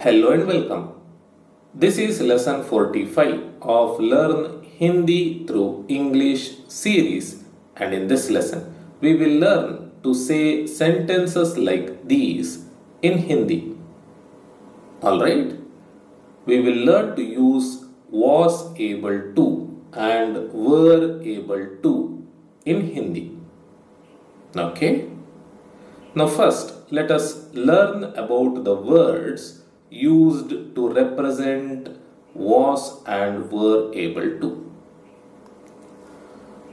Hello and welcome. This is lesson 45 of Learn Hindi through English series, and in this lesson we will learn to say sentences like these in Hindi. Alright? We will learn to use was able to and were able to in Hindi. Okay? Now first let us learn about the words used to represent was and were able to.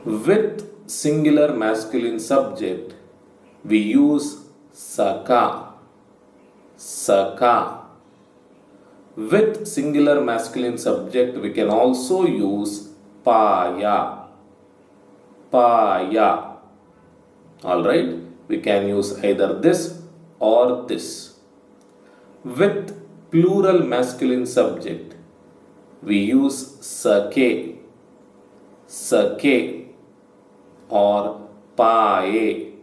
With singular masculine subject, we use saka, saka. With singular masculine subject, we can also use paya, paya. Alright, we can use either this or this. With plural masculine subject, we use sake, sake, or paye,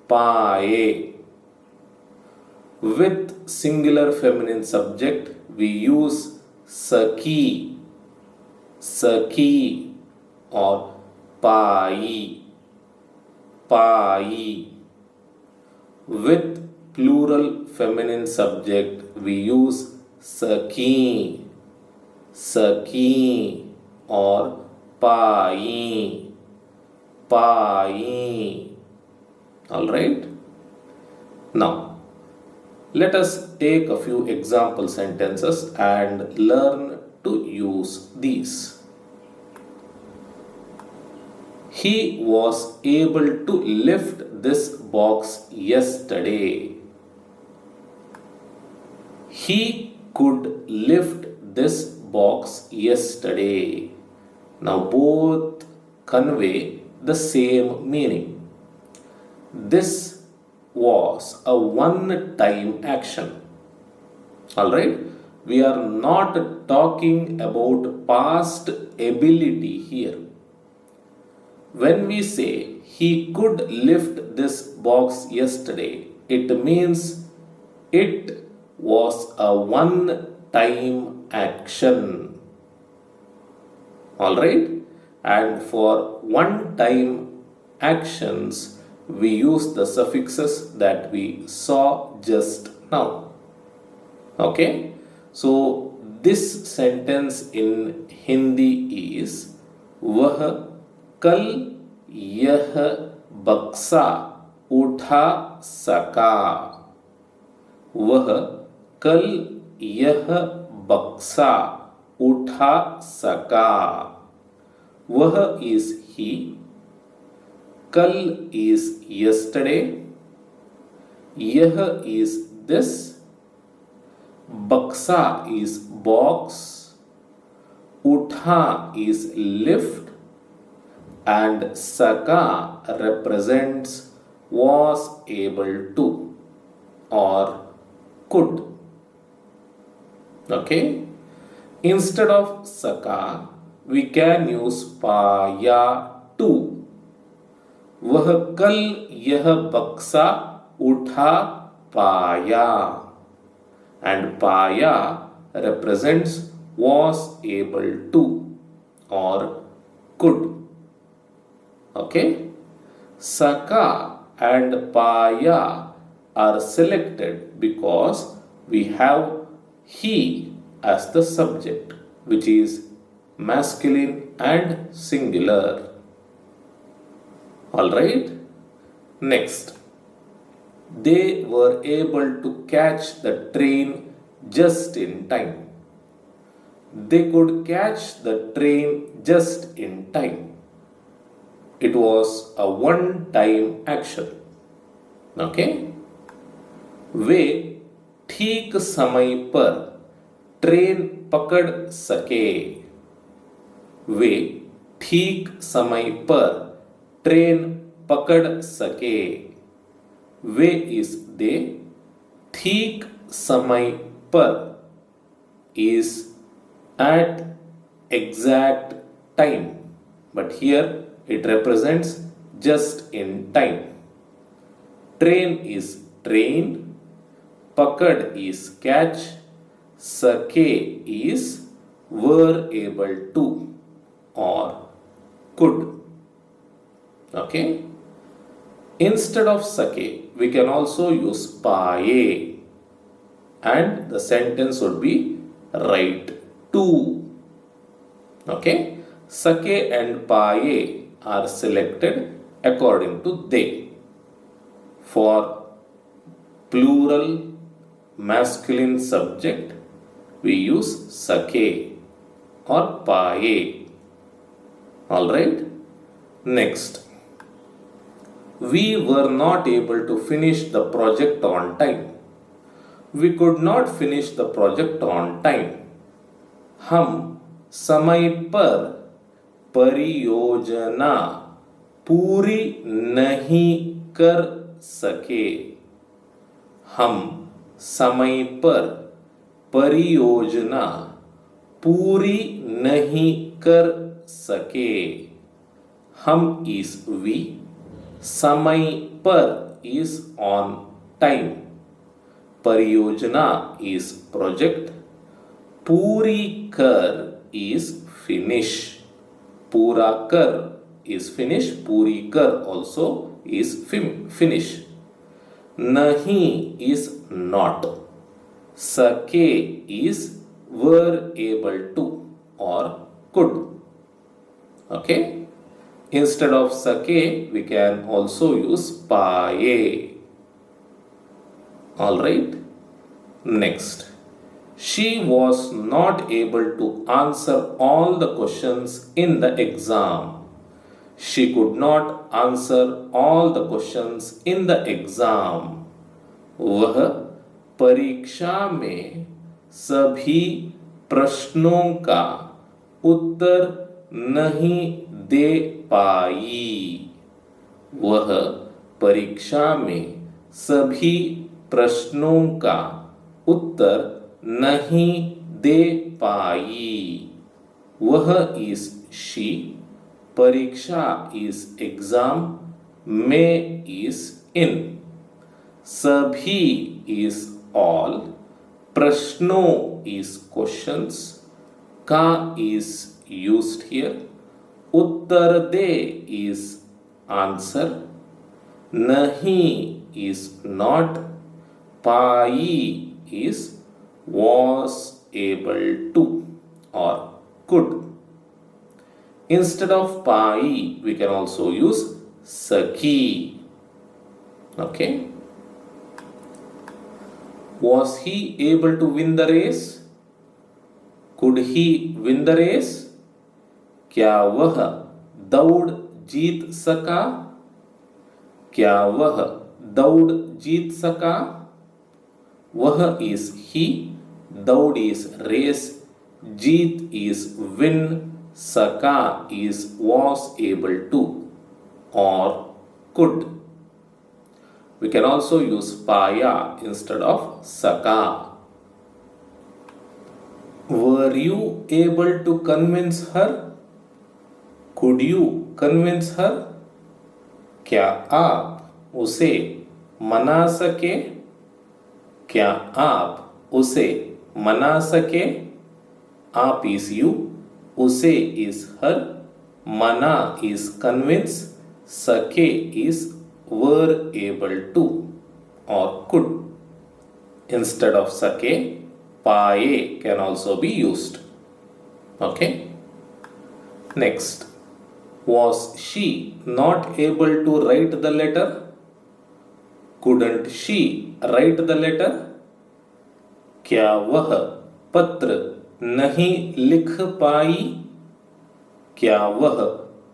paye. With singular feminine subject, we use saki, saki, or pai, pai. With plural feminine subject, we use saki, saki, or pai, pai. Alright? Now, let us take a few example sentences and learn to use these. He was able to lift this box yesterday. He could lift this box yesterday. Now both convey the same meaning. This was a one-time action. Alright? We are not talking about past ability here. When we say he could lift this box yesterday, it means it was a one-time action. Alright? And for one-time actions, we use the suffixes that we saw just now. Okay? So, this sentence in Hindi is वह कल यह बक्सा उठा सका. वह कल यह बक्सा उठा सका. वह is he. Kal is yesterday. Yah is this. Baksa is box. Utha is lift. And Saka represents was able to or could. Okay? Instead of Saka, we can use Paya to. वह कल यह बक्सा उठा पाया. And paya represents was able to or could. Okay? Saka and paya are selected because we have he as the subject, which is masculine and singular. Alright? Next. They were able to catch the train just in time. They could catch the train just in time. It was a one-time action. Okay? वे ठीक समय पर train पकड़ सके. वे ठीक समय पर train पकड़ सके. वे is they. ठीक समय पर is at exact time, but here it represents just in time. Train is train, pakad is catch, सके is were able to or could. Okay. Instead of sake, we can also use paye, and the sentence would be right to. Okay. Sake and paye are selected according to they. For plural masculine subject, we use sake or paye. Alright. Next. We were not able to finish the project on time. We could not finish the project on time. हम समय पर परियोजना पूरी नहीं कर सके. हम समय पर परियोजना पूरी नहीं कर सके. हम is we, समय पर is on time, परियोजना is project, पूरी कर is finish, पूरा कर is finish, पूरी कर also is finish, नहीं is not, सके is were able to or could. Okay. Instead of sake, we can also use paye. Alright. Next. She was not able to answer all the questions in the exam. She could not answer all the questions in the exam. वह परीक्षा में सभी प्रश्नों का उत्तर नहीं दे पाई. वह परीक्षा में सभी प्रश्नों का उत्तर नहीं दे पाई. वह is she, परीक्षा is exam, में is in, सभी is all, प्रश्नों is questions, का is used here, Uttar they is answer, नहीं is not, pi is was able to or could. Instead of pai, we can also use saki. Okay. Was he able to win the race? Could he win the race? क्या वह दौड़ जीत सका? क्या वह दौड़ जीत सका? वह is he, दौड़ is race, Jeet is win, सका is was able to or could. We can also use paya instead of saka. Were you able to convince her? Could you convince her? क्या आप उसे मना सके? क्या आप उसे मना सके? आप is you, उसे is her, मना is convince, सके is were able to or could. Instead of sake, paye can also be used. Okay. Next. Was she not able to write the letter? Couldn't she write the letter? क्या वह पत्र नहीं लिख पाई? क्या वह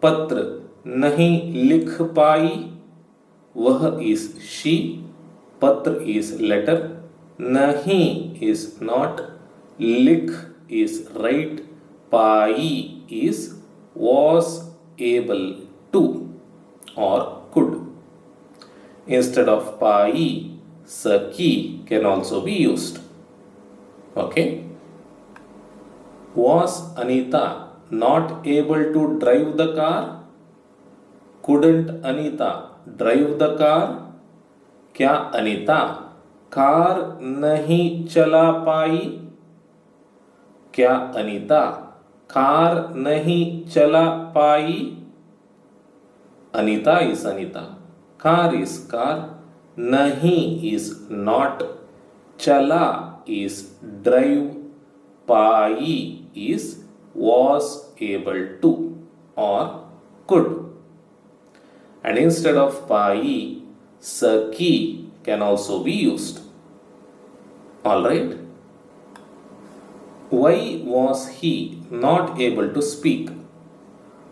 पत्र नहीं लिख पाई? वह is she, पत्र is letter, नहीं is not, लिख is write, pi is was able to or could. Instead of pai, saki can also be used. Okay. Was Anita not able to drive the car? Couldn't Anita drive the car? क्या Anita car नहीं चला पाई? क्या Anita car नहीं चला पाई? Anita is Anita, car is car, नहीं is not, चला is drive, pi is was able to or could. And instead of पाई, सकी can also be used. Alright. Why was he not able to speak?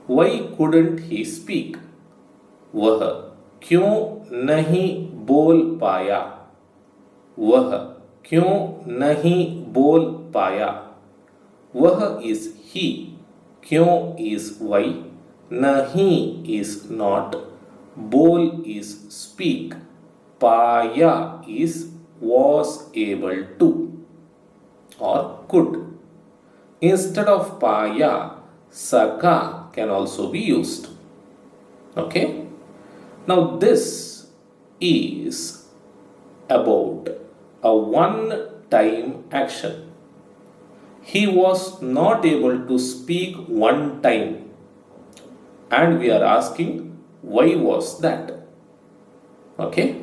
Why couldn't he speak? वह क्यों नहीं बोल पाया? वह क्यों नहीं बोल पाया? वह is he, क्यों is why, नहीं is not, बोल is speak, पाया is was able to or could. Instead of paya, saka can also be used. Okay? Now this is about a one-time action. He was not able to speak one time. And we are asking, why was that? Okay?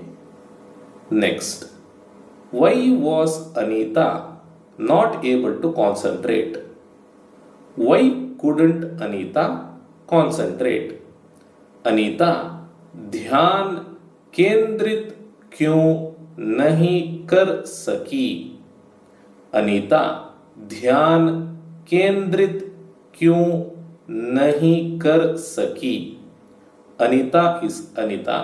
Next. Why was Anita not able to concentrate? Why couldn't Anita concentrate? Anita ध्यान केंद्रित क्यों नहीं कर सकी? अनीता ध्यान केंद्रित क्यों नहीं कर सकी? अनीता is अनीता,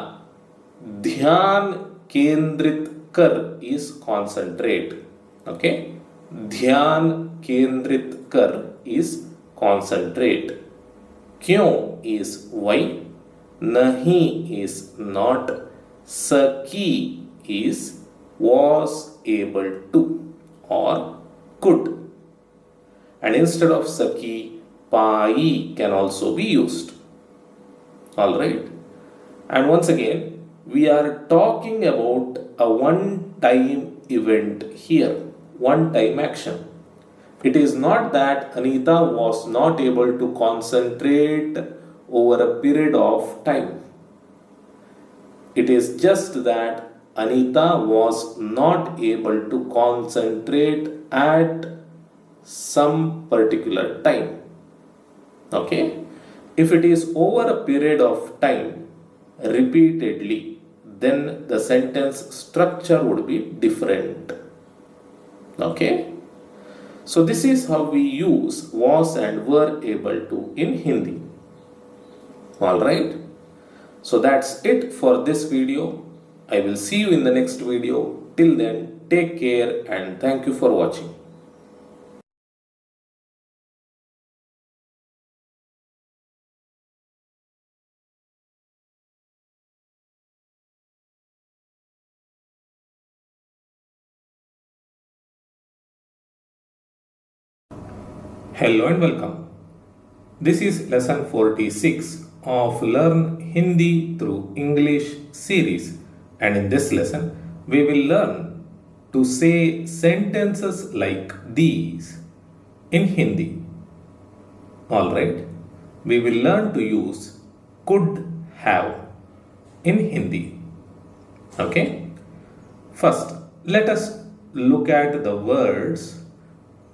ध्यान केंद्रित कर is concentrate. Okay? ध्यान केंद्रित कर is concentrate. क्यों is why, नहीं is not, सकी is was able to or could. And instead of saki, pi can also be used. Alright. And once again, we are talking about a one-time event here, one-time action. It is not that Anita was not able to concentrate over a period of time. It is just that Anita was not able to concentrate at some particular time. Okay? If it is over a period of time, repeatedly, then the sentence structure would be different. Okay? So this is how we use was and were able to in Hindi. Alright? So that's it for this video. I will see you in the next video. Till then, take care and thank you for watching. Hello and welcome. This is lesson 46 of Learn Hindi through English series, and in this lesson we will learn to say sentences like these in Hindi. Alright, we will learn to use could have in Hindi. Okay, first let us look at the words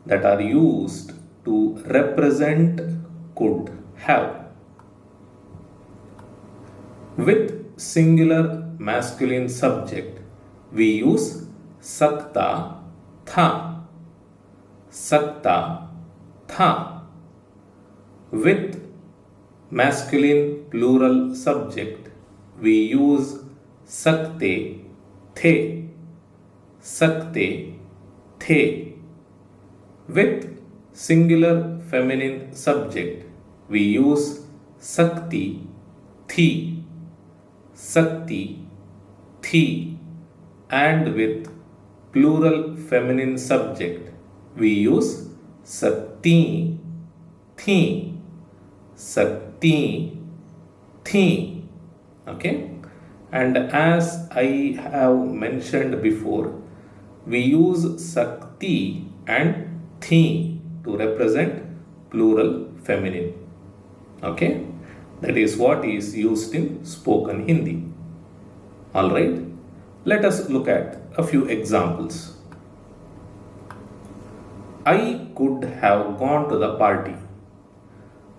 that are used to represent could have. With singular masculine subject, we use sakta tha. Sakta tha. With masculine plural subject, we use sakte the. Sakte the. With singular feminine subject, we use sakti thi. Sakti thi. And with plural feminine subject, we use sakti thi. Sakti thi. Okay? And as I have mentioned before, we use sakti and thi to represent plural feminine. Okay, that is what is used in spoken Hindi. Alright, let us look at a few examples. I could have gone to the party.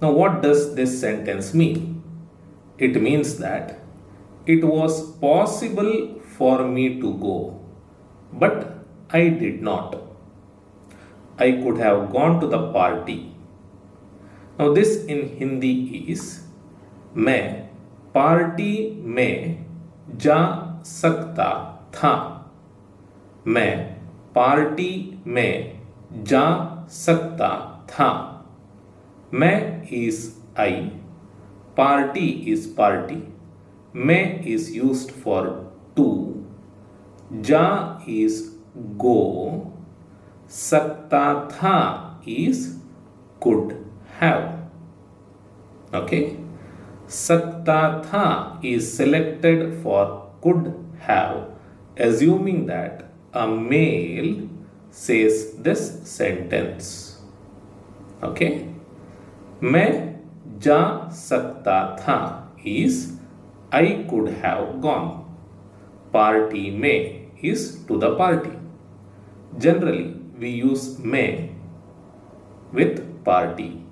Now, what does this sentence mean? It means that it was possible for me to go, but I did not. I could have gone to the party. Now, this in Hindi is मैं party में जा सकता था. मैं party में जा सकता था. मैं is I, party is party, मैं is used for to, जा is go, सकता था is could have. Okay, सकता था is selected for could have, assuming that a male says this sentence. Okay, मैं जा सकता था is I could have gone. Party में is to the party. Generally, we use may with party.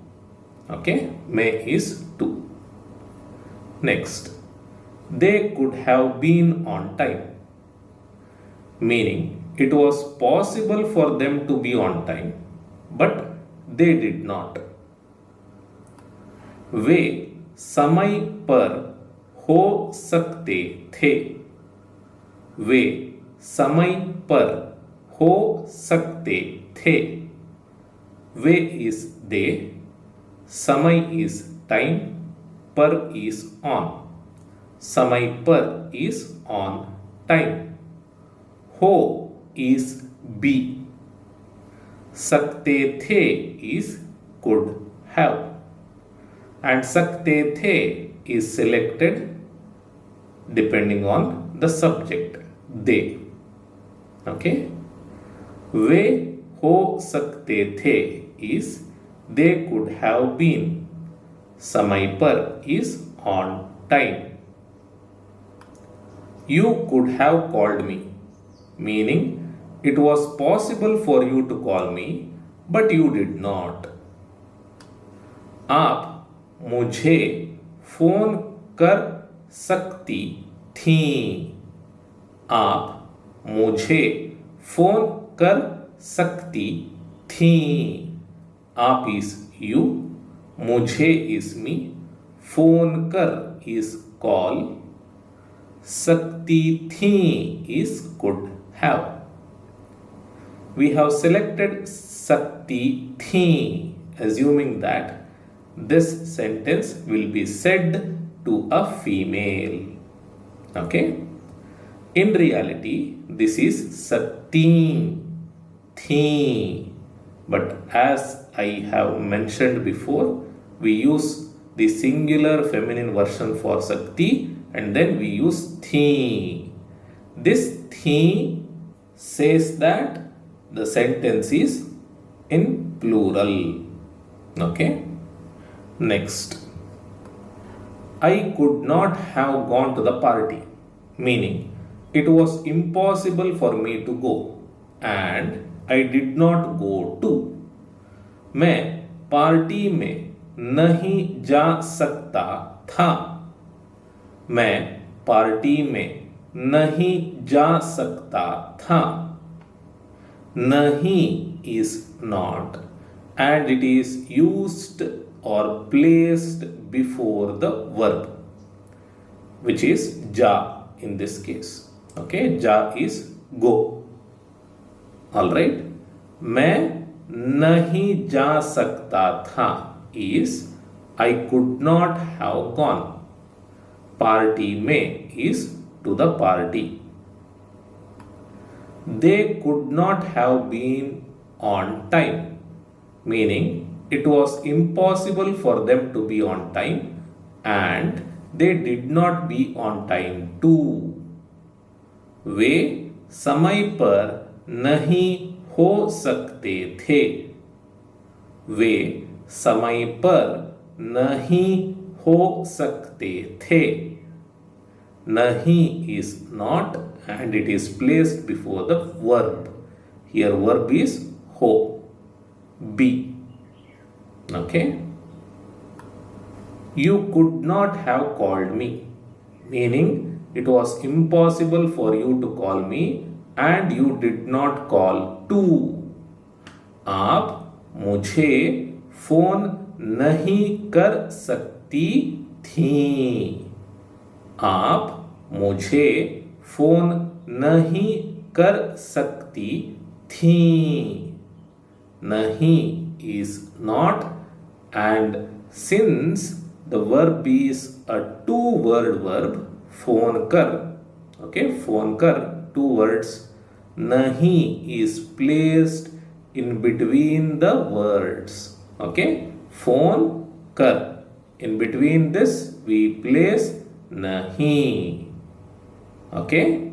Okay, may is to. Next, they could have been on time. Meaning, it was possible for them to be on time, but they did not. वे समय पर हो सकते थे. वे समय पर हो सकते थे. वे is they, समय is time, पर is on. समय पर is on time. हो is be. सकते थे is could have. And sakte the is selected depending on the subject, they. Okay, वे हो सकते थे is they could have been. समय पर is on time. You could have called me, meaning it was possible for you to call me, but you did not. आप मुझे phone कर सकती थी. आप मुझे फोन कर सकती थी. आप is you, मुझे is me, फोन कर is call, सकती थी is could have. We have selected sakti thi, assuming that this sentence will be said to a female. Okay, in reality this is sakti thi, but as I have mentioned before, we use the singular feminine version for sakti and then we use thi. This thi says that the sentence is in plural. Okay, next, I could not have gone to the party, meaning it was impossible for me to go and I did not go too. मैं party में नहीं जा सकता था. मैं party में नहीं जा सकता था. नहीं is not and it is used or placed before the verb, which is ja in this case. Okay, ja is go. Alright, मैं नहीं जा सकता था is I could not have gone. Party में is to the party. They could not have been on time, meaning it was impossible for them to be on time and they did not be on time too. वे समय पर नहीं हो सकते थे. वे समय पर नहीं हो सकते थे. Nahi is not and it is placed before the verb. Here verb is ho, be. Okay. You could not have called me, meaning it was impossible for you to call me and you did not call to. आप मुझे phone नहीं कर सकती थी. आप मुझे phone नहीं कर सकती थी. नहीं is not, and since the verb is a two-word verb, phone kar, okay, phone kar, two words, nahi is placed in between the words, okay, phone kar, in between this we place nahi, okay.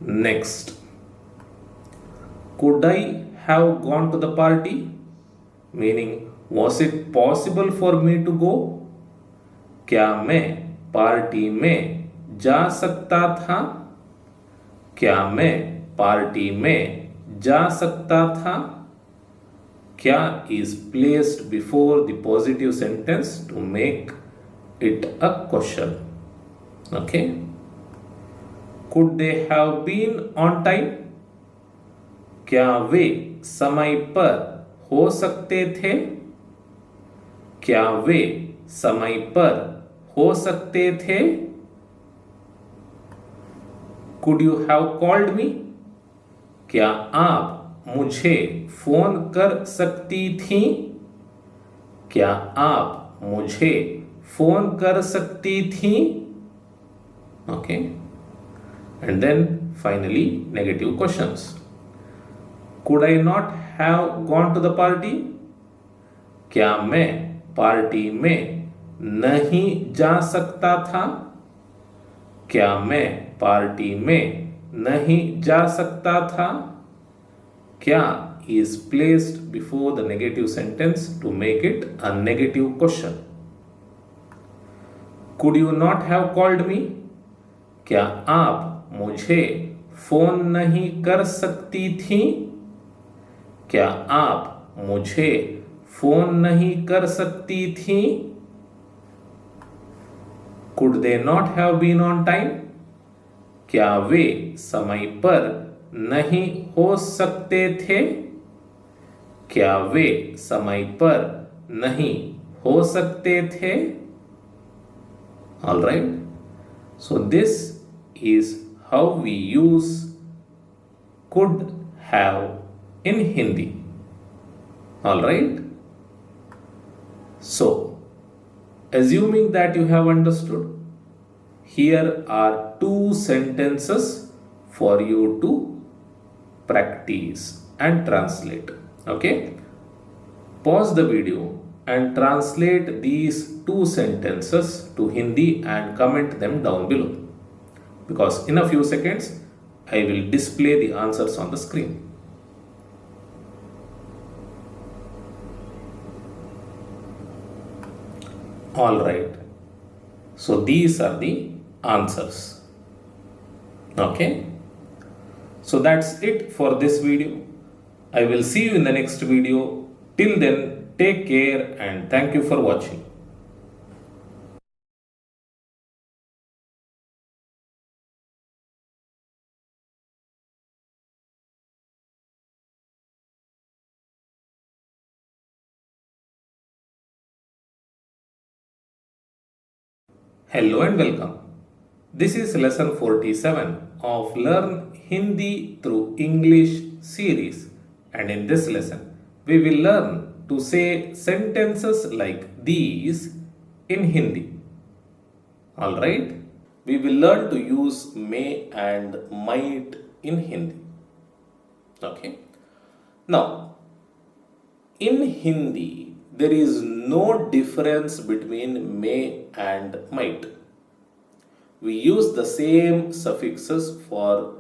Next, could I have gone to the party, meaning was it possible for me to go. क्या मैं party में जा सकता था. क्या मैं party में जा सकता था. क्या is placed before the positive sentence to make it a question. Okay. Could they have been on time. क्या वे समय पर हो सकते थे. क्या वे समय पर हो सकते थे. Could you have called me. क्या आप मुझे फोन कर सकती थी. क्या आप मुझे फोन कर सकती थी. Okay. And then finally negative questions. Could I not have gone to the party. क्या मैं पार्टी में नहीं जा सकता था. क्या मैं पार्टी में नहीं जा सकता था. क्या is placed before the negative sentence to make it a negative question. Could you not have called me. क्या आप मुझे फोन नहीं कर सकती थी. क्या आप मुझे फोन नहीं कर सकती थी. Could they not have been on time. क्या वे समय पर नहीं हो सकते थे. क्या वे समय पर नहीं हो सकते थे. All right. So this is how we use could have in Hindi. All right. So, assuming that you have understood, here are two sentences for you to practice and translate. Okay. Pause the video and translate these two sentences to Hindi and comment them down below, because in a few seconds I will display the answers on the screen. All right. So these are the answers. Okay. So that's it for this video. I will see you in the next video. Till then, take care and thank you for watching. Hello and welcome. This is lesson 47 of Learn Hindi through English series, and in this lesson we will learn to say sentences like these in Hindi. Alright, we will learn to use may and might in Hindi. Okay, now in Hindi there is no difference between may and might. We use the same suffixes for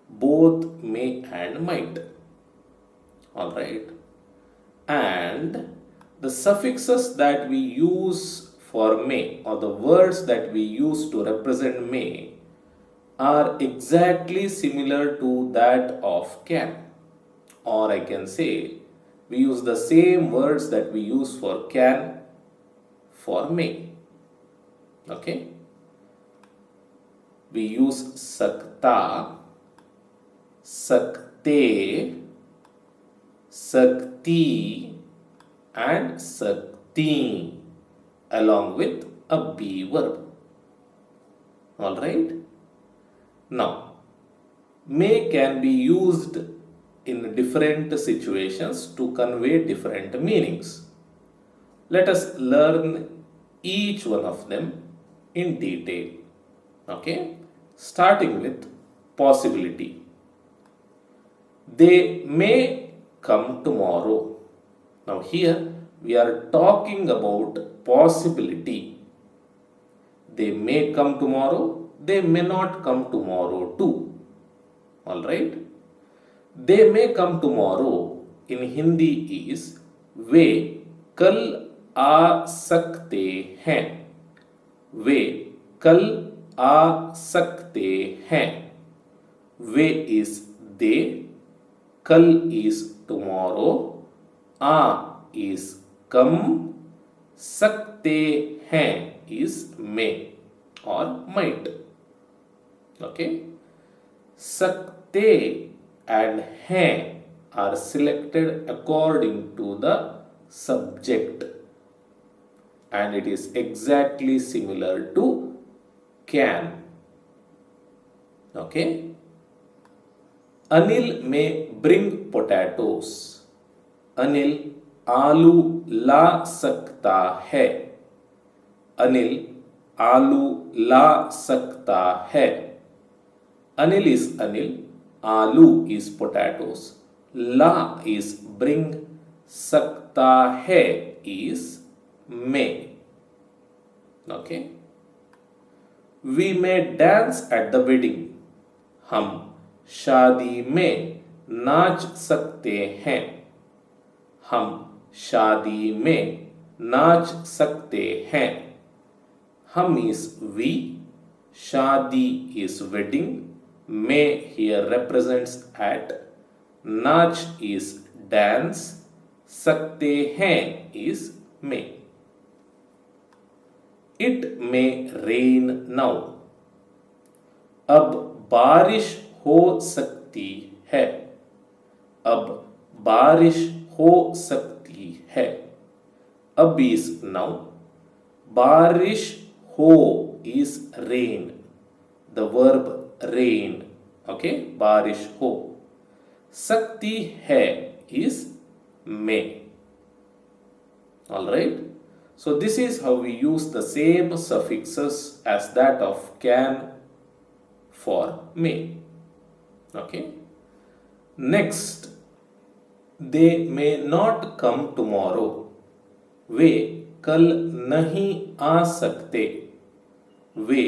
both may and might. Alright. and the suffixes that we use for may, or the words that we use to represent may, are exactly similar to that of can. Or I can say we use the same words that we use for can for may. Okay? We use sakta, sakte, sakti and sakti along with a be verb. Alright? Now, may can be used in different situations to convey different meanings. Let us learn each one of them in detail. Okay? Starting with possibility. They may come tomorrow. Now here we are talking about possibility. They may come tomorrow, they may not come tomorrow too. Alright? They may come tomorrow in Hindi is वे कल आ सकते हैं. वे कल आ सकते हैं. वे is they, kal is tomorrow, a is come, sakte hain is may or might. Okay? Sakte and hain are selected according to the subject, and it is exactly similar to can. Okay? Anil may bring potatoes. Anil आलू ला सकता है. Anil आलू ला सकता है. Anil is Anil, आलू is potatoes, la is bring, सकता है is may. Okay? We may dance at the wedding. हम शादी में नाच सकते हैं. हम शादी में नाच सकते हैं. हम is we, शादी is wedding, may here represents at, नाच is dance, सकते हैं is may. It may rain now. अब बारिश हो सकती है. अब बारिश हो सकती है. अब is now. बारिश हो is rain. The verb rain. Okay? बारिश हो. सकती है is may. Alright? So this is how we use the same suffixes as that of can for may. Okay? Next, they may not come tomorrow. वे कल नहीं आ सकते. वे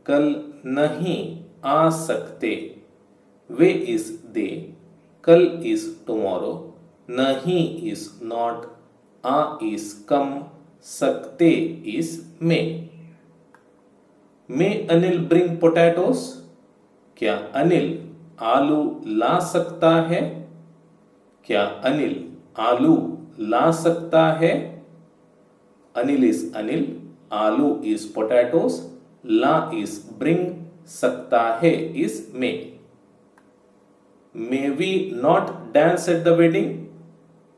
कल नहीं आ सकते. वे is they, कल is tomorrow, नहीं is not, uh is come, सकते is may. May Anil bring potatoes? क्या अनिल आलू ला सकता है? क्या अनिल आलू ला सकता है? Anil is Anil, आलू is potatoes, La is bring, सकता है is may. May we not dance at the wedding?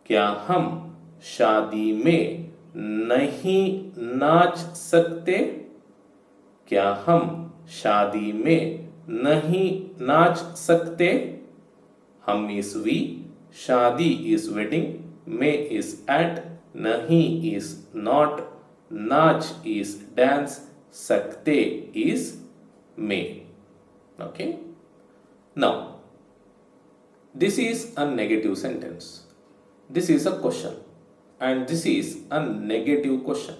क्या हम शादी में नहीं नाच सकते? क्या हम शादी में नहीं नाच सकते? हम is we, शादी is wedding, may is at, नहीं is not, नाच is dance, सकते is may. Okay? Now, this is a negative sentence. This is a question. And this is a negative question.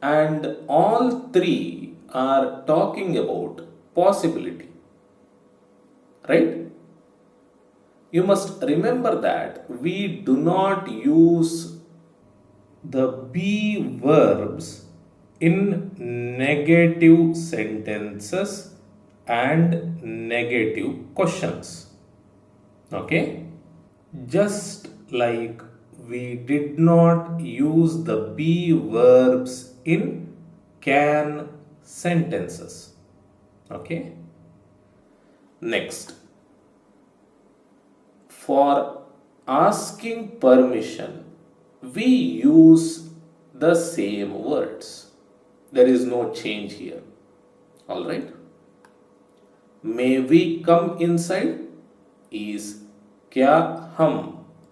And all three are talking about possibility. Right? You must remember that we do not use the be verbs in negative sentences and negative questions. Okay? Just like we did not use the be verbs in can sentences. Okay? Next, for asking permission, we use the same words. There is no change here. Alright? May we come inside is क्या हम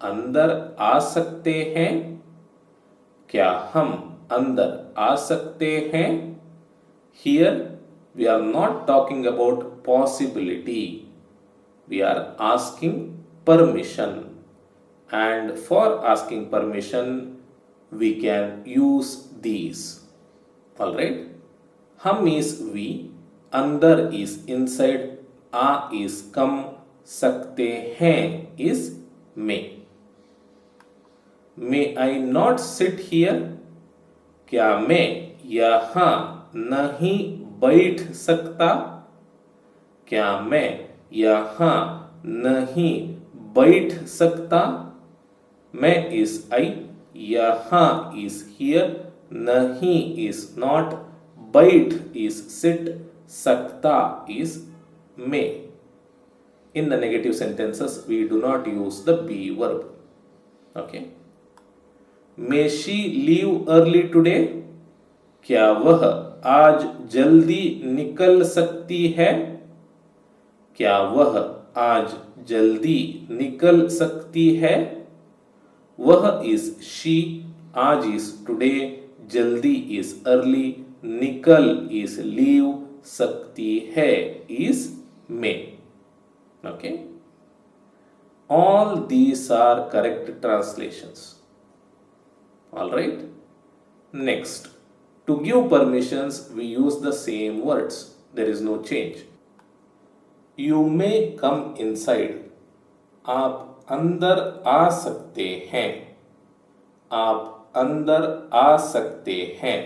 अंदर आ सकते हैं? क्या हम अंदर आ सकते हैं? Here we are not talking about possibility. We are asking permission. And for asking permission, we can use these. Alright? Hum is we, अंदर is inside, uh is come, सकते हैं is may. May I not sit here? क्या मैं यहाँ नहीं बैठ सकता? क्या मैं यहाँ नहीं बैठ सकता? मैं is I, यहाँ is here, नहीं is not, बैठ is sit, सकता is may. In the negative sentences, we do not use the be verb. Okay. May she leave early today? क्या वह आज जल्दी निकल सकती है? क्या वह आज जल्दी निकल सकती है? वह is she, आज is today, जल्दी is early, निकल is leave, सकती है is may. Okay. All these are correct translations. Alright. Next, to give permissions, we use the same words. There is no change. You may come inside. आप अंदर आ सकते हैं. आप अंदर आ सकते हैं.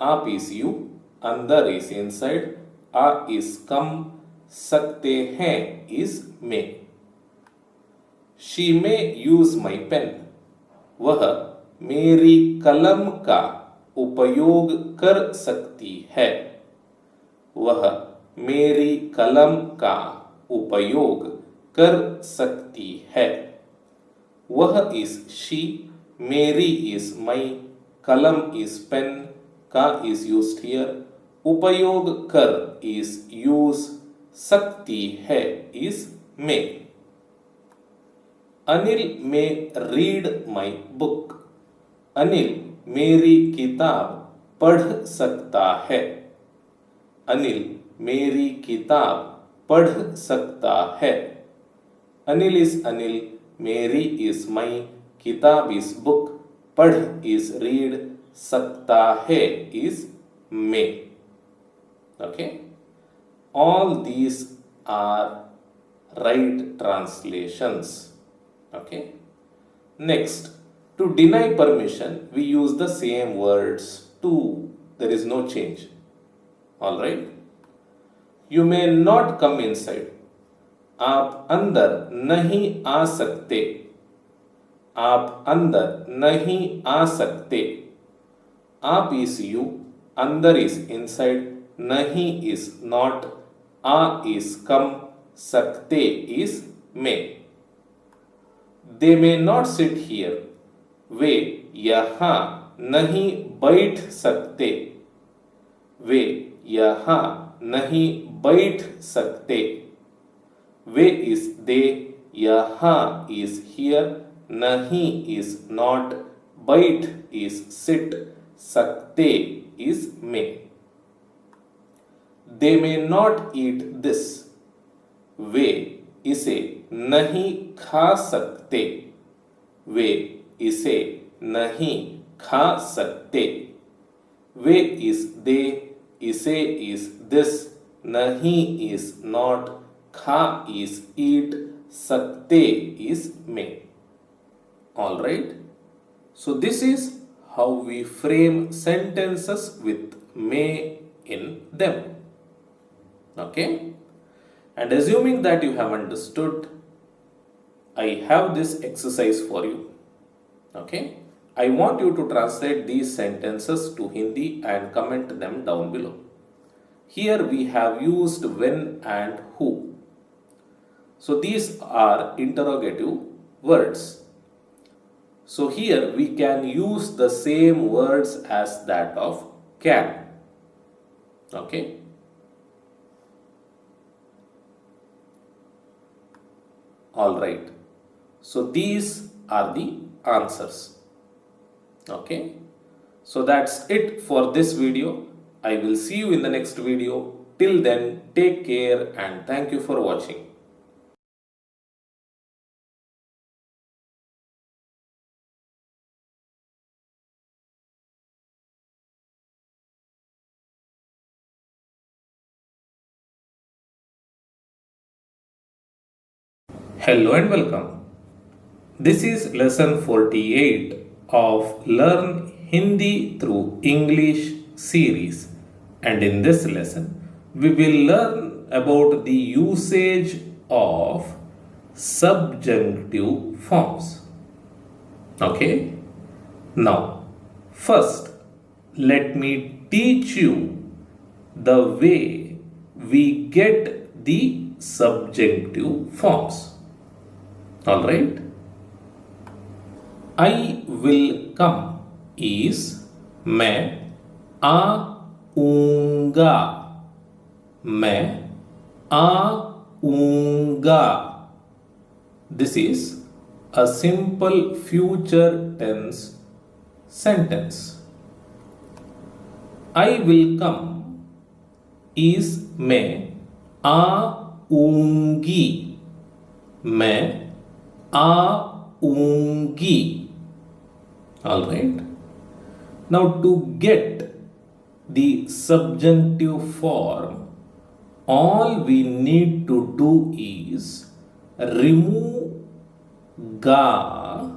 आप is you, अंदर is inside, uh is come, सकते हैं is may. She may use my pen. वह मेरी कलम का उपयोग कर सकती है. वह मेरी कलम का उपयोग कर सकती है. वह is she, मेरी is my, कलम is pen, का is used here, उपयोग कर is use, सकती है is may. Anil may read my book. Anil मेरी किताब पढ़ सकता है. अनिल मेरी किताब पढ़ सकता है. अनिल is अनिल, मेरी is my, किताब is book, पढ़ is read, सकता है is may. Okay. All these are right translations. Okay. Next, to deny permission, we use the same words too. There is no change. Alright. You may not come inside. आप अंदर नहीं आ सकते. आप अंदर नहीं आ सकते. आप is you, अंदर is inside, नहीं is not, uh is come, सकते is may. They may not sit here. वे यहाँ नहीं बैठ सकते. वे यहाँ नहीं बैठ सकते. वे is they, यहाँ is here, नहीं is not, बैठ is sit, सकते is may. They may not eat this. वे इसे नहीं खा सकते. वे इसे नहीं खा सकते. वे is they, इसे is this, नहीं is not, खा is eat, sakte is may. Alright. So this is how we frame sentences with may in them. Okay. And assuming that you have understood, I have this exercise for you. Okay. I want you to translate these sentences to Hindi and comment them down below. Here we have used when and who. So these are interrogative words. So here we can use the same words as that of can. Okay. Alright. So these are the answers. Okay. So that's it for this video. I will see you in the next video. Till then, take care and thank you for watching. Hello and welcome. This is lesson 48 of Learn Hindi through English series, and in this lesson we will learn about the usage of subjunctive forms. Okay? Now, first let me teach you the way we get the subjunctive forms. Alright? I will come is मैं आऊंगा. मैं आऊंगा. This is a simple future tense sentence. I will come is मैं आऊंगी. मैं आऊंगी. Alright. Now to get the subjunctive form, all we need to do is remove ga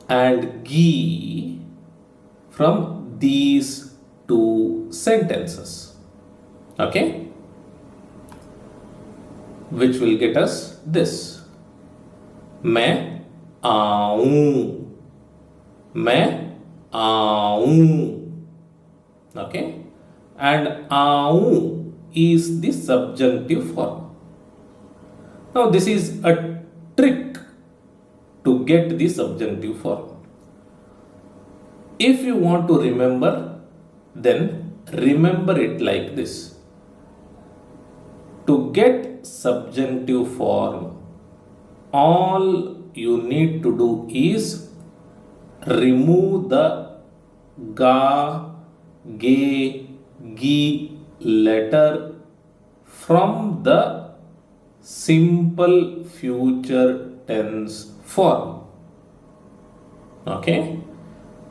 and gi from these two sentences. Okay? Which will get us this. मैं आऊं. मैं आऊं. Okay? And आऊं is the subjunctive form. Now this is a trick to get the subjunctive form. If you want to remember, then remember it like this. To get subjunctive form, all you need to do is remove the ga, ge, gi letter from the simple future tense form. Okay?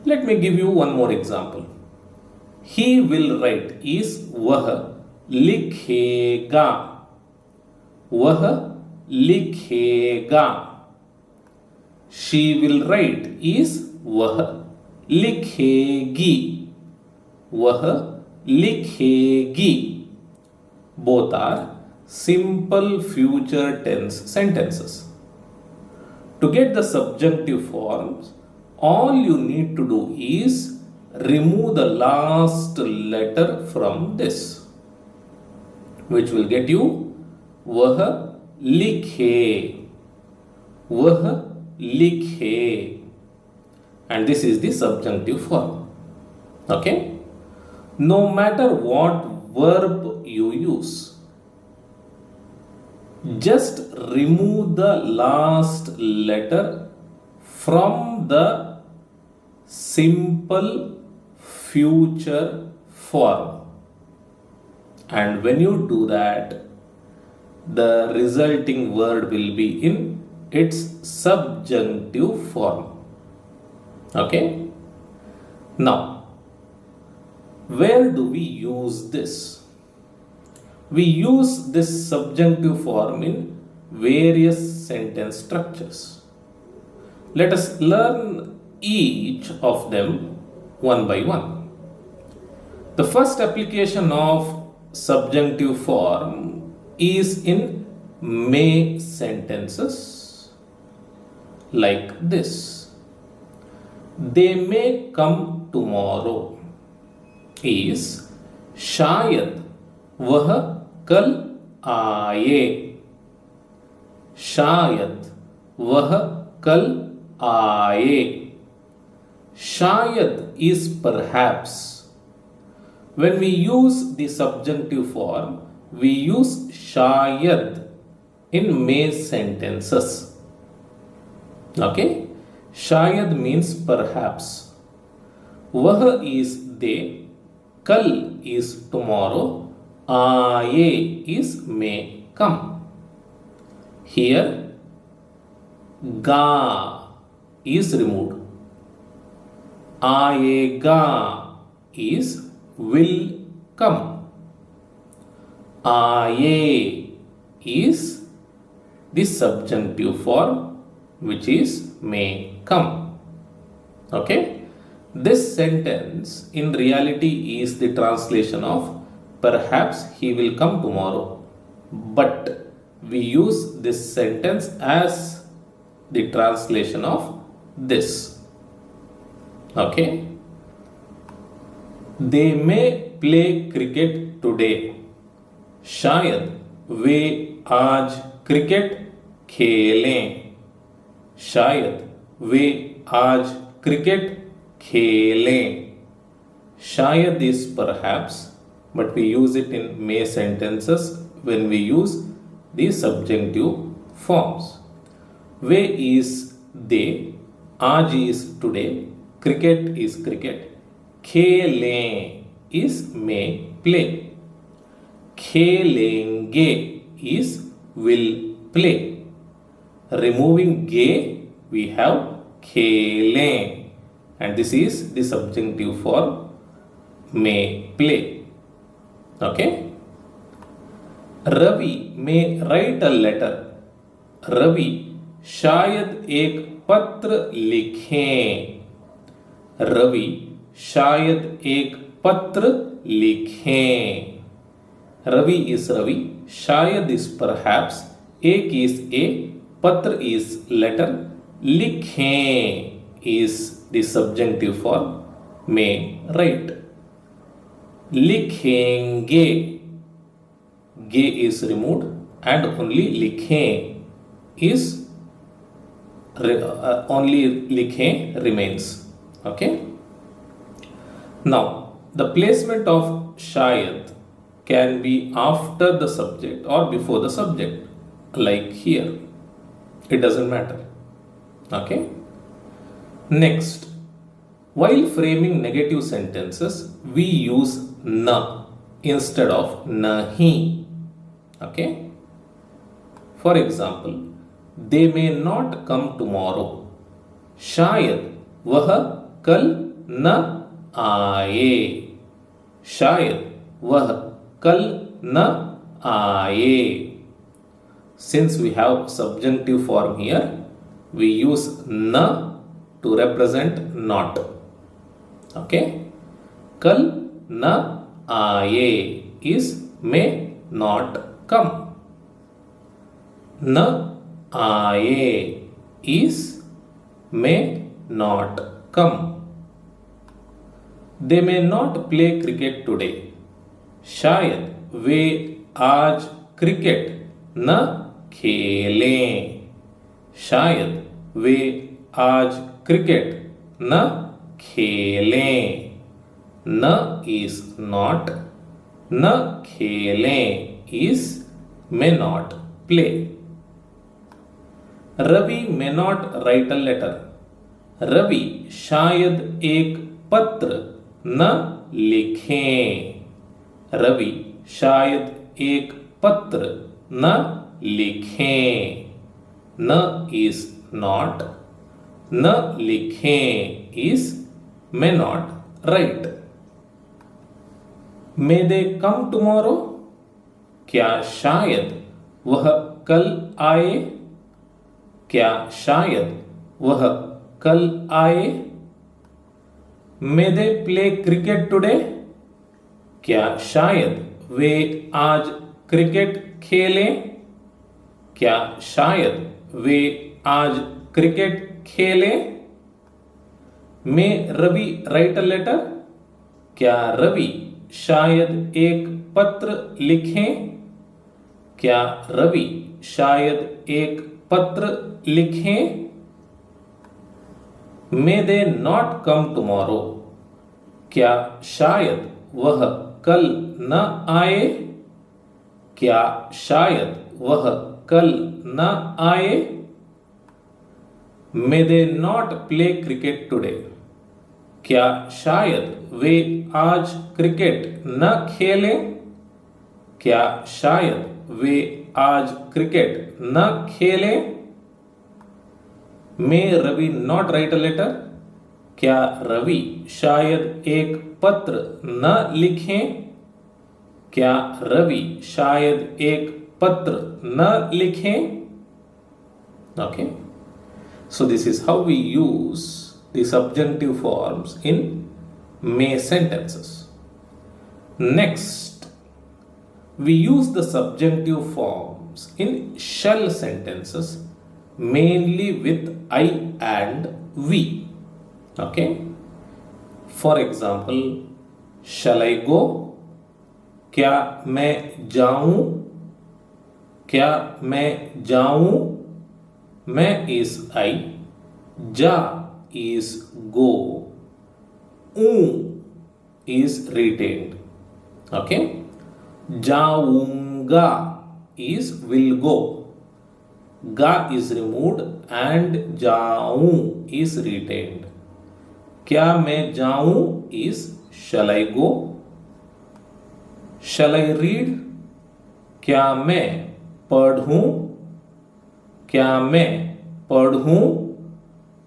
Let me give you one more example. He will write is वह लिखेगा. वह लिखेगा. She will write is वह लिखेगी. वह लिखेगी. Both are simple future tense sentences. To get the subjunctive forms, all you need to do is remove the last letter from this, which will get you वह लिखे. वह लिखे. And this is the subjunctive form. Okay? No matter what verb you use, just remove the last letter from the simple future form. And when you do that, the resulting word will be in its subjunctive form. Okay? Now, where do we use this? We use this subjunctive form in various sentence structures. Let us learn each of them one by one. The first application of subjunctive form is in may sentences like this. They may come tomorrow is शायद वह कल आए. शायद वह कल आए. Shayad is perhaps. When we use the subjunctive form, we use shayad in may sentences. Okay? Shayad means perhaps. Vah is they. Kal is tomorrow. Aaye is may come. Here, ga is removed. Aayega is will come. Aaye is the subjunctive form which is may come. Okay? This sentence in reality is the translation of perhaps he will come tomorrow. But we use this sentence as the translation of this. Okay? They may play cricket today. शायद वे आज cricket खेलें. शायद वे आज cricket खेलें. शायद is perhaps, but we use it in may sentences when we use the subjunctive forms. Way is they, आज is today, cricket is cricket, खेलें is may play, खेलेंगे is will play. Removing ge, we have खेलें, and this is the subjunctive form may play. Okay? Ravi may write a letter. Ravi शायद एक पत्र लिखें. रवि शायद एक पत्र लिखें. Ravi is Ravi, Shayad is perhaps, ek is a, Patra is letter, Likhe is the subjunctive form, may write. Likhenge, ge is removed and only likhe is only likhe remains. Okay. Now the placement of shayad can be after the subject or before the subject, like here. It doesn't matter. Okay. Next, while framing negative sentences, we use na instead of nahi. Okay. For example, they may not come tomorrow. शायद वह कल न आए. शायद वह कल न आए. Since we have subjunctive form here, we use na to represent not. Okay. Kal na aaye is may not come. Na aaye is may not come. They may not play cricket today. शायद वे आज cricket न खेलें. शायद वे आज cricket न खेलें. न is not, न खेलें is may not play. Ravi may not write a letter. Ravi शायद एक पत्र न लिखें. रवि शायद एक पत्र न लिखें. न is not, न लिखें is may not write. May they come tomorrow? क्या शायद वह कल आए? क्या शायद वह कल आए? May they play cricket today? क्या शायद वे आज क्रिकेट खेलें? क्या शायद वे आज क्रिकेट खेलें? May Ravi write a letter? क्या रवि शायद एक पत्र लिखें? क्या रवि शायद एक पत्र लिखें? May they not come tomorrow? क्या शायद वह कल न आए? क्या शायद वह कल न आए? May they not play cricket today? क्या शायद वे आज क्रिकेट न खेलें? क्या शायद वे आज क्रिकेट न खेलें? May Ravi not write a letter? क्या रवि शायद एक पत्र न लिखें? क्या रवि शायद एक पत्र न लिखें? Okay. So this is how we use the subjunctive forms in may sentences. Next, we use the subjunctive forms in shall sentences mainly with I and we. Okay. For example, shall I go? क्या मैं जाऊं? क्या मैं जाऊं? मैं is I, जा is go, is retained. Okay. जाऊंगा is will go. Ga is removed and जाऊं is retained. क्या मैं जाऊं is shall I go? Shall I read? क्या मैं पढ़ूं? क्या मैं पढ़ूं?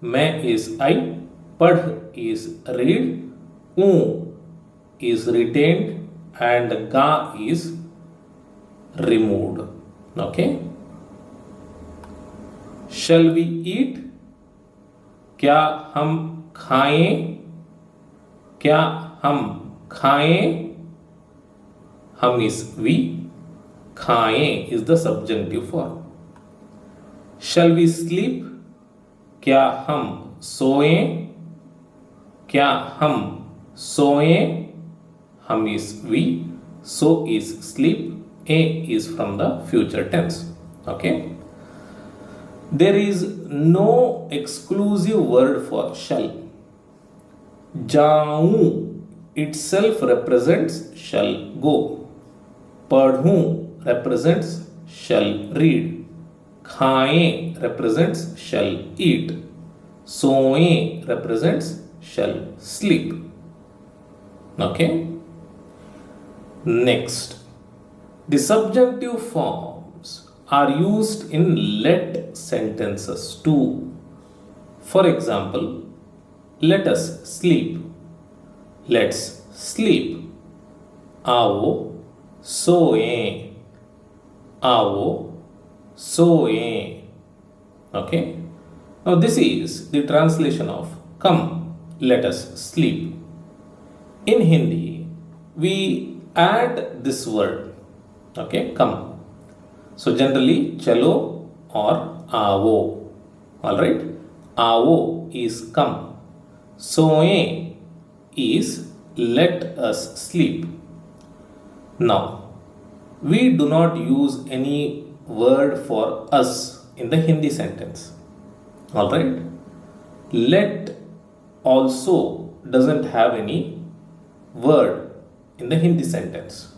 मैं is I, पढ़ is read, is retained and ga is removed. Okay. Shall we eat? क्या हम खाएं? क्या हम खाएं? हम is we, खाएं is the subjunctive form. Shall we sleep? क्या हम सोएं? क्या हम सोएं? हम is we, so is sleep, a is from the future tense. Okay. There is no exclusive word for shall. जाऊं itself represents shall go. पढ़ूं represents shall read. खाएं represents shall eat. सोएं represents shall sleep. Okay. Next, the subjunctive forms are used in let sentences too. For example, let us sleep. Let's sleep. आओ सोएं. आओ सोएं. Okay. Now this is the translation of come, let us sleep. In Hindi, we add this word. Okay, come. So generally, chalo or aavo. Alright. Aavo is come. Soएं is let us sleep. Now, we do not use any word for us in the Hindi sentence. Alright. Let also doesn't have any word in the Hindi sentence.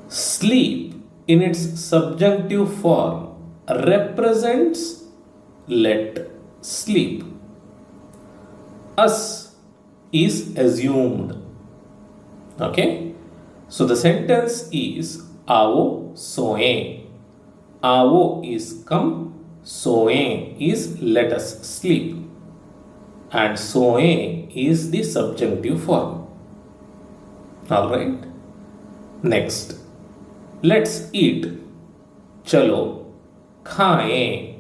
Sleep in its subjunctive form represents let sleep. Us is assumed. Okay. So the sentence is आओ सोएं. आओ is come, सोएं is let us sleep, and सोएं is the subjunctive form. Alright. Next, let's eat. चलो खाएं,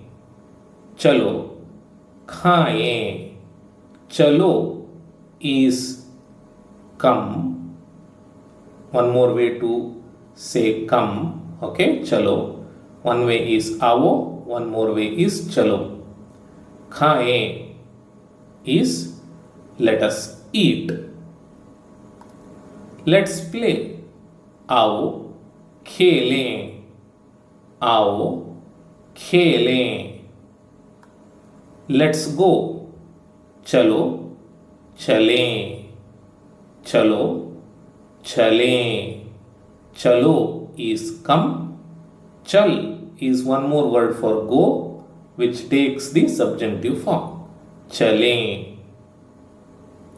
चलो खाएं. चलो is come. One more way to say come. Okay, chalo. One way is आओ, one more way is chalo. खाएं is let us eat. Let's play. आओ खेलें, आओ खेलें. Let's go. चलो चलें, चलो चलें. चलो is come. Chal is one more word for go, which takes the subjunctive form. चलें.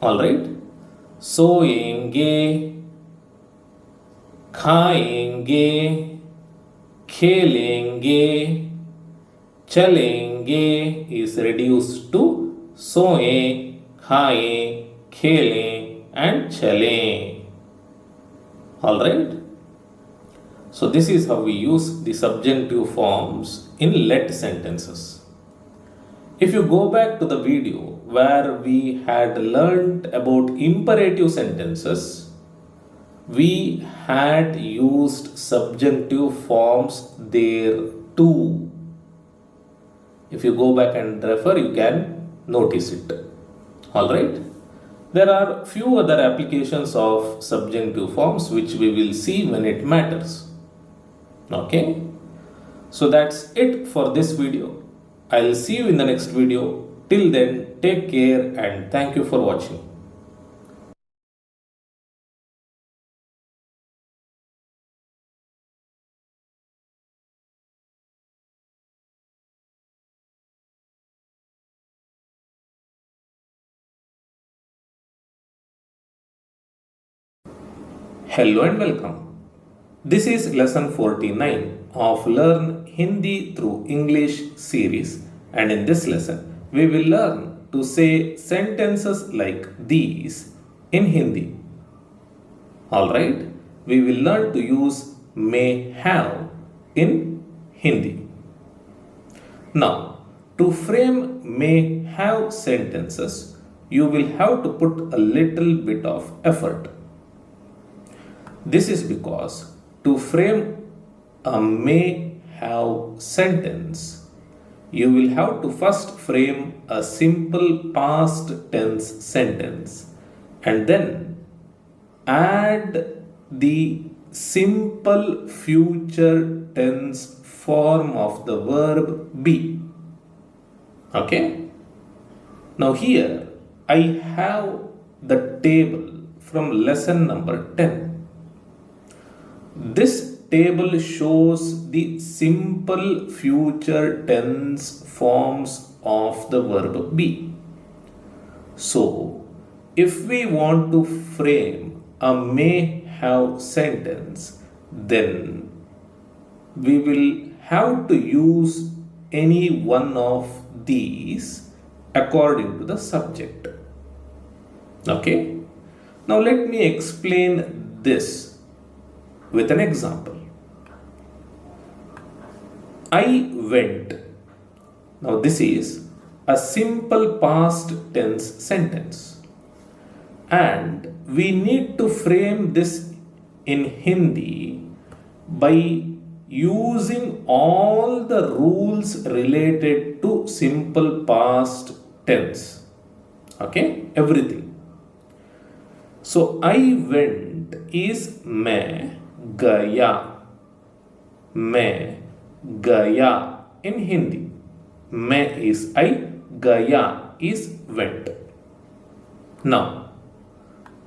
Alright. सोएंगे, खाएंगे, खेलेंगे. चलेंगे is reduced to सोएं, खाएं, खेलें and चलें. Alright. So this is how we use the subjunctive forms in let sentences. If you go back to the video where we had learnt about imperative sentences, we had used subjunctive forms there too. If you go back and refer, you can notice it. Alright? There are few other applications of subjunctive forms which we will see when it matters. Okay? So that's it for this video. I'll see you in the next video. Till then, take care and thank you for watching. Hello and welcome. This is lesson 49 of Learn Hindi through English series, and in this lesson we will learn to say sentences like these in Hindi. Alright, we will learn to use may have in Hindi. Now, to frame may have sentences, you will have to put a little bit of effort. This is because to frame a may have sentence, you will have to first frame a simple past tense sentence and then add the simple future tense form of the verb be. Okay? Now here I have the table from lesson number 10. This table shows the simple future tense forms of the verb be. So, if we want to frame a may have sentence, then we will have to use any one of these according to the subject. Okay? Now let me explain this with an example. I went. Now this is a simple past tense sentence. And we need to frame this in Hindi by using all the rules related to simple past tense. Okay? Everything. So I went is मैं गया, मैं गया in Hindi. मैं is I, gaya is went. Now,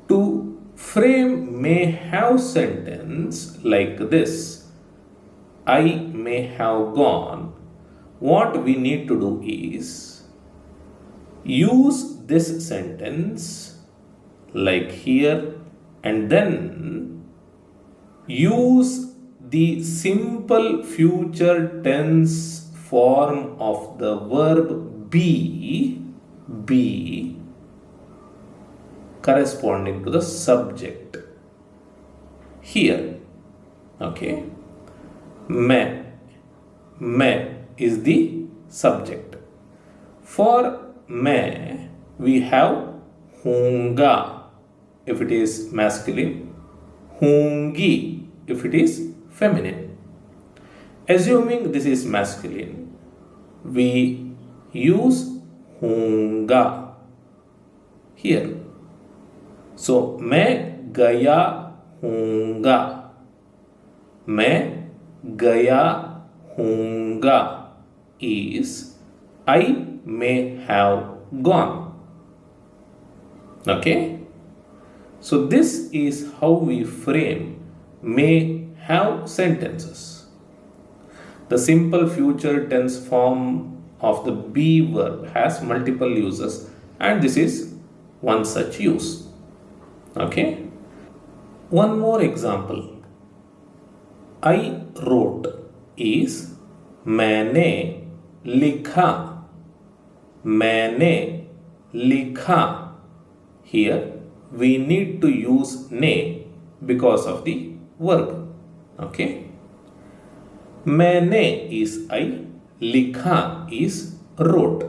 to frame may have sentence like this, I may have gone, what we need to do is use this sentence like here and then use the simple future tense form of the verb be corresponding to the subject here. Okay, मैं मैं is the subject. For मैं, we have होंगा if it is masculine, होंगी if it is feminine. Assuming this is masculine, we use होंगा here. So, मैं गया होऊंगा. मैं गया होऊंगा is I may have gone. Okay? So, this is how we frame may have sentences. The simple future tense form of the be verb has multiple uses, and this is one such use. Okay? One more example. I wrote is मैंने लिखा. मैंने लिखा. Here we need to use ने because of the verb. Okay? मैंने is I, लिखा is wrote.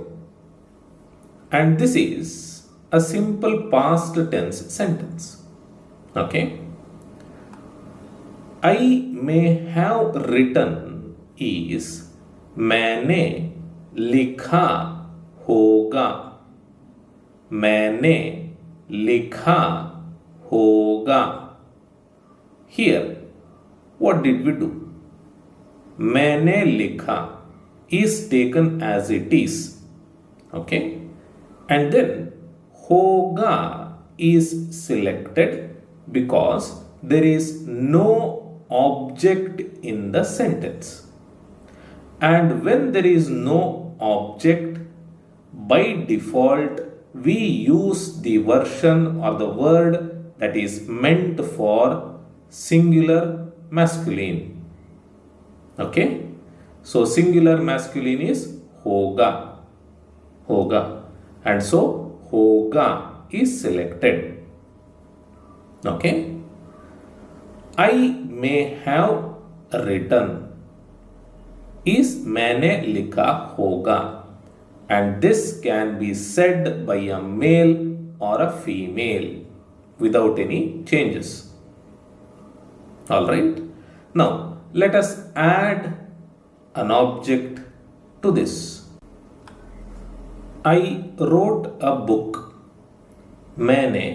And this is a simple past tense sentence. Okay? I may have written is मैंने लिखा होगा. मैंने लिखा होगा. Here, what did we do? मैंने लिखा is taken as it is. Okay? And then होगा is selected because there is no object in the sentence. And when there is no object, by default we use the version or the word that is meant for singular masculine. Okay? So singular masculine is hoga. Hoga. And so hoga is selected. Okay? I may have written is मैंने लिखा होगा, and this can be said by a male or a female without any changes. Alright? Now let us add an object to this. I wrote a book. मैंने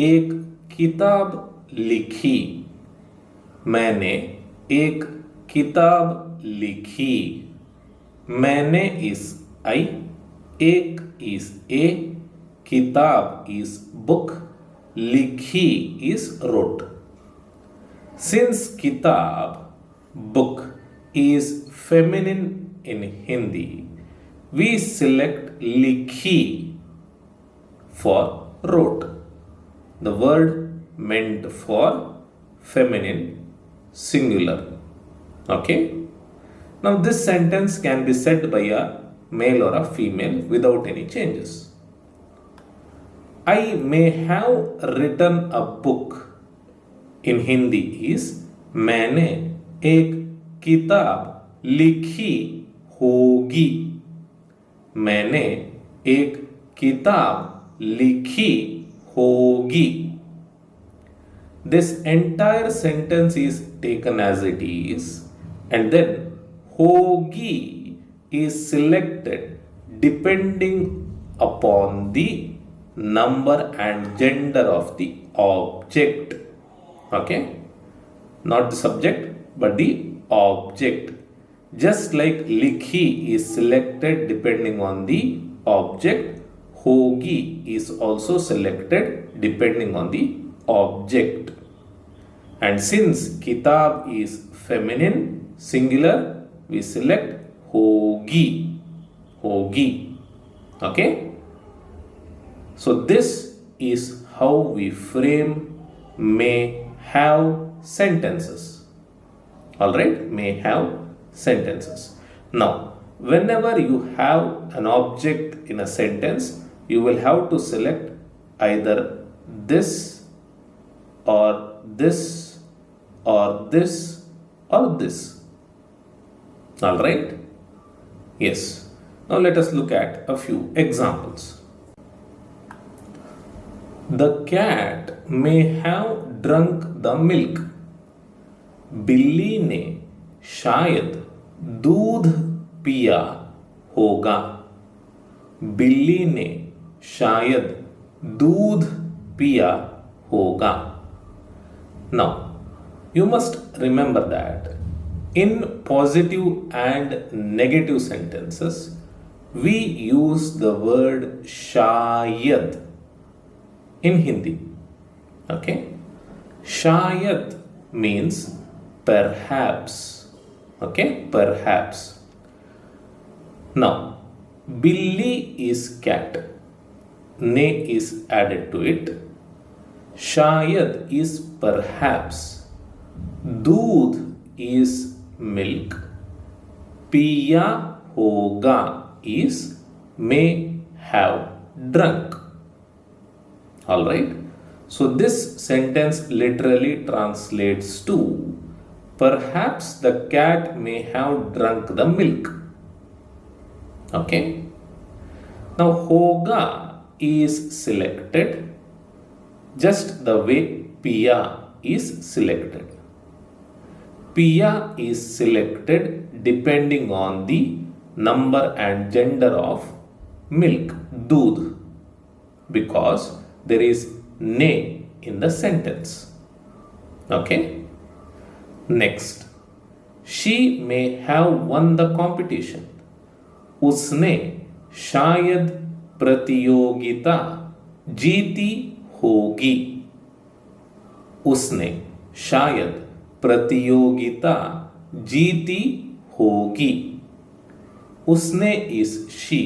एक किताब लिखी. मैंने एक किताब लिखी. मैंने is I, एक is a, किताब is book, लिखी is wrote. Since kitab, book, is feminine in Hindi, we select likhi for wrote, the word meant for feminine singular. Okay? Now this sentence can be said by a male or a female without any changes. I may have written a book in Hindi is मैंने एक किताब लिखी होगी. मैंने एक किताब लिखी होगी. This entire sentence is taken as it is, and then hogi is selected depending upon the number and gender of the object. Okay? Not the subject, but the object. Just like likhi is selected depending on the object, hogi is also selected depending on the object. And since kitab is feminine singular, we select hogi. Hogi. Okay? So this is how we frame may have sentences. Alright? May have sentences. Now, whenever you have an object in a sentence, you will have to select either this or this or this or this. All right? Yes. Now let us look at a few examples. The cat may have drunk the milk. बिल्ली ने शायद दूध पिया होगा. बिल्ली ने शायद दूध पिया होगा. Now, you must remember that in positive and negative sentences, we use the word shayad in Hindi. Okay? Shayad means perhaps. Okay? Perhaps. Now, Billi is cat. Ne is added to it. Shayad is perhaps. Doodh is milk. Piya hoga is may have drunk. Alright. So this sentence literally translates to perhaps the cat may have drunk the milk. Okay. Now hoga is selected just the way piya is selected. Piya is selected depending on the number and gender of milk, doodh, because there is ne in the sentence. Okay. Next, she may have won the competition. उसने शायद प्रतियोगिता जीती होगी. उसने शायद प्रतियोगिता जीती होगी. उसने is she.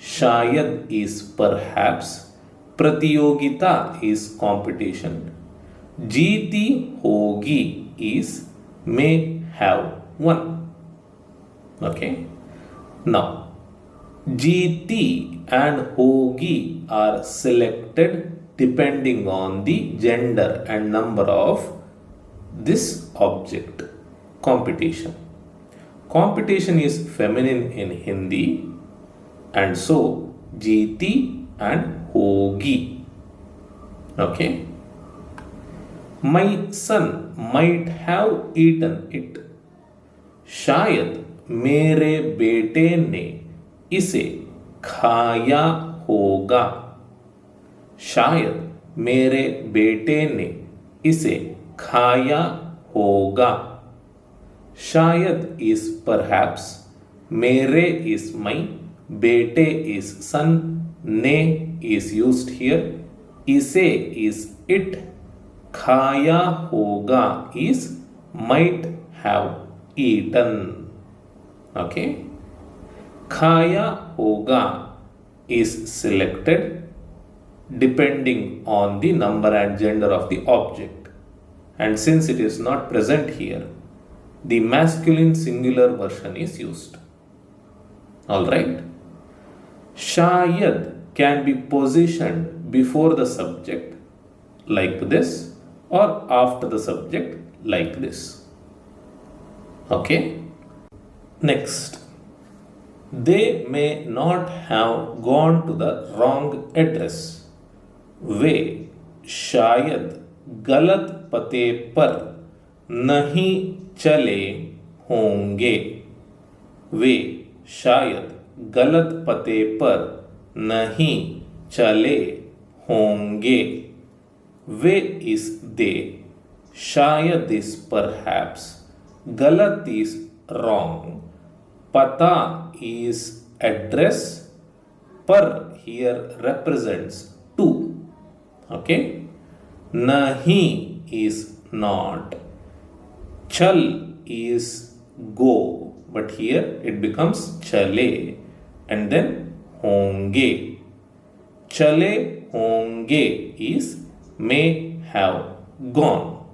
शायद is perhaps. प्रतियोगिता is competition. जीती होगी is may have won. Okay. Now, जीती and होगी are selected depending on the gender and number of this object, competition. Competition is feminine in Hindi, and so जीती and होगी. Okay. My son might have eaten it. शायद मेरे बेटे ने इसे खाया होगा. शायद मेरे बेटे ने इसे खाया होगा. शायद is perhaps. मेरे is my. बेटे is son. ने is used here. इसे is it. खाया होगा is might have eaten. Okay. Khaya hoga is selected depending on the number and gender of the object. And since it is not present here, the masculine singular version is used. Alright. Shayad can be positioned before the subject like this or after the subject like this. Okay. Next, they may not have gone to the wrong address. वे शायद गलत पते पर नहीं चले होंगे. वे शायद गलत पते पर नहीं चले होंगे. वे is they. शायद is perhaps. गलत is wrong. Pata is address. Par here represents to. Okay. Nahi is not. Chal is go. But here it becomes chale. And then honge. Chale honge is may have gone.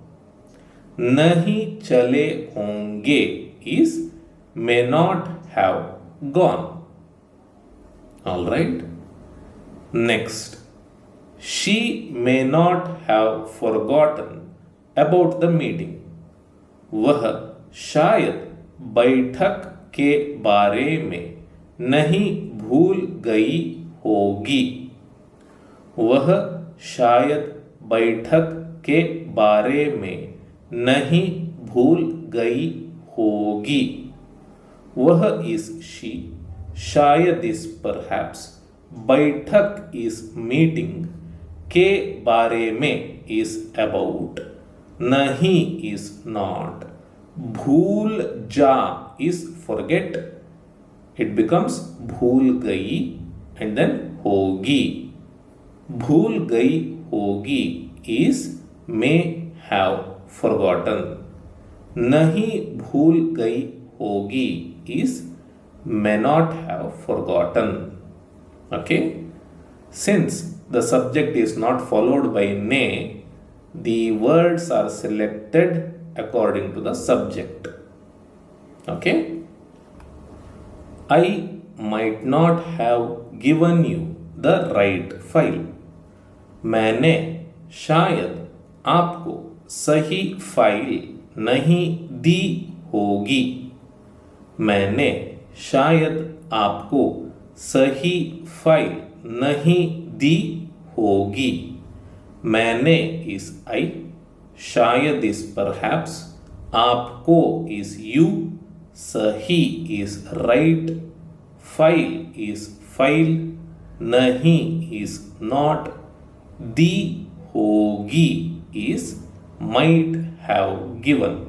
Nahi chale honge is may not have gone. Alright. Next. She may not have forgotten about the meeting. वह शायद बैठक के बारे में नहीं भूल गई होगी। वह शायद बैठक के बारे में नहीं भूल गई होगी। वह इज शी, शायद इज परहैप्स, बैठक इज मीटिंग, के बारे में इज अबाउट, नहीं इज नॉट, भूल जा इज फॉरगेट, इट बिकम्स भूल गई एंड देन होगी। भूल गई होगी इज मे हैव फॉरगॉटन, नहीं भूल गई होगी is may not have forgotten. Okay, since the subject is not followed by ne, the words are selected according to the subject. Okay, I might not have given you the right file. मैंने शायद आपको सही file नहीं दी होगी। मैंने शायद आपको सही फाइल नहीं दी होगी। मैंने इज आई, शायद इज परहैप्स, आपको इज यू, सही is right, file is file, नहीं इज नॉट, दी होगी इज माइट हैव गिवन,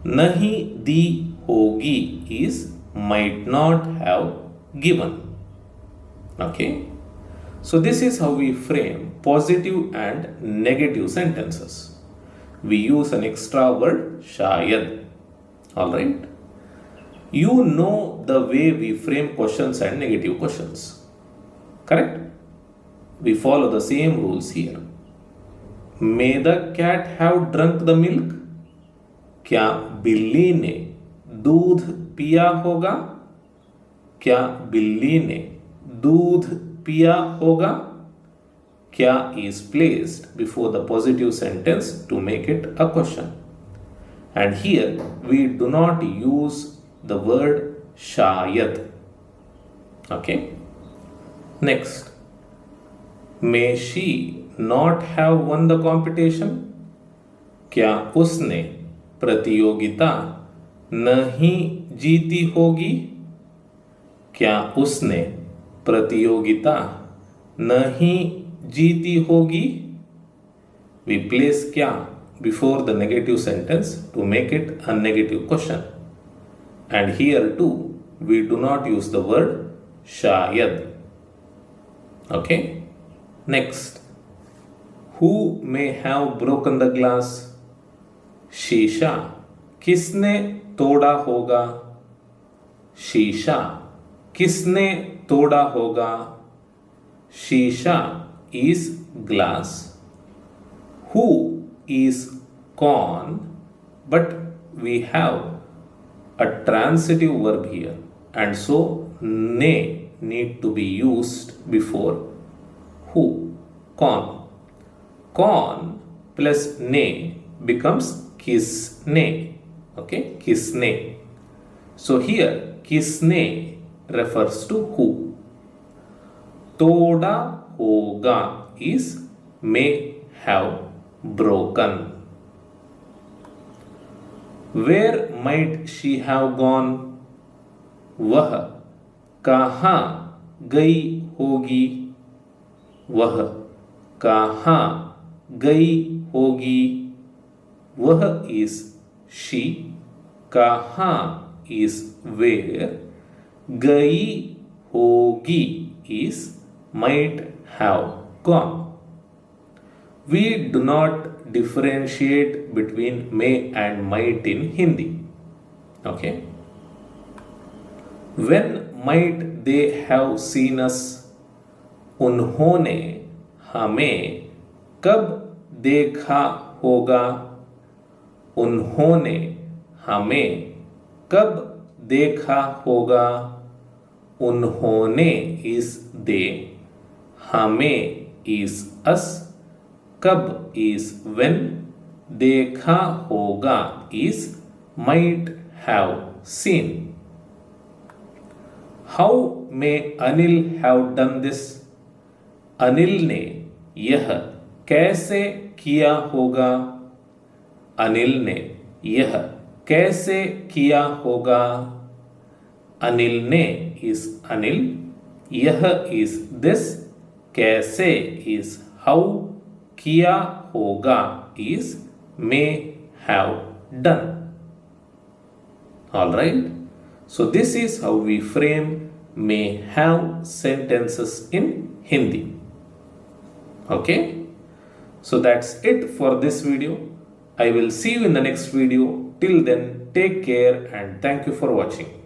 नहीं दी होगी is might not have given. Okay, so this is how we frame positive and negative sentences. We use an extra word shayad. All right, you know the way we frame questions and negative questions, correct? We follow the same rules here. May the cat have drunk the milk? क्या बिल्ली ने दूध पिया होगा? क्या बिल्ली ने दूध पिया होगा? क्या is placed before the positive sentence to make it a question. And here we do not use the word shayad. Okay. Next. May she not have won the competition? क्या उसने प्रतियोगिता नहीं जीती होगी? क्या उसने प्रतियोगिता नहीं जीती होगी? We place क्या before the negative sentence to make it a negative question. And here too, we do not use the word shayad. Okay? Next. Who may have broken the glass? शीशा किसने तोड़ा होगा? शीशा किसने तोड़ा होगा? शीशा is glass. Who is corn, but we have a transitive verb here, and so ne need to be used before who. Corn. Corn plus ne becomes kisne. Okay, kisne. So here kisne refers to who. Toda hoga is may have broken. Where might she have gone? वह कहाँ गई होगी? वह कहाँ गई होगी? वह is she, कहाँ is where, गई होगी is might have gone. We do not differentiate between may and might in Hindi. Okay. When might they have seen us? उन्होंने हमें कब देखा होगा? उन्होंने हमें कब देखा होगा? उन्होंने is they, हमें is us, कब is when, देखा होगा is might have seen. How may Anil have done this? Anil ने यह कैसे किया होगा? अनिल ने यह कैसे किया होगा? अनिल ने is अनिल, यह is this, कैसे is how, किया होगा is may have done. Alright, so this is how we frame may have sentences in Hindi. Okay, so that's it for this video. I will see you in the next video. Till then, take care and thank you for watching.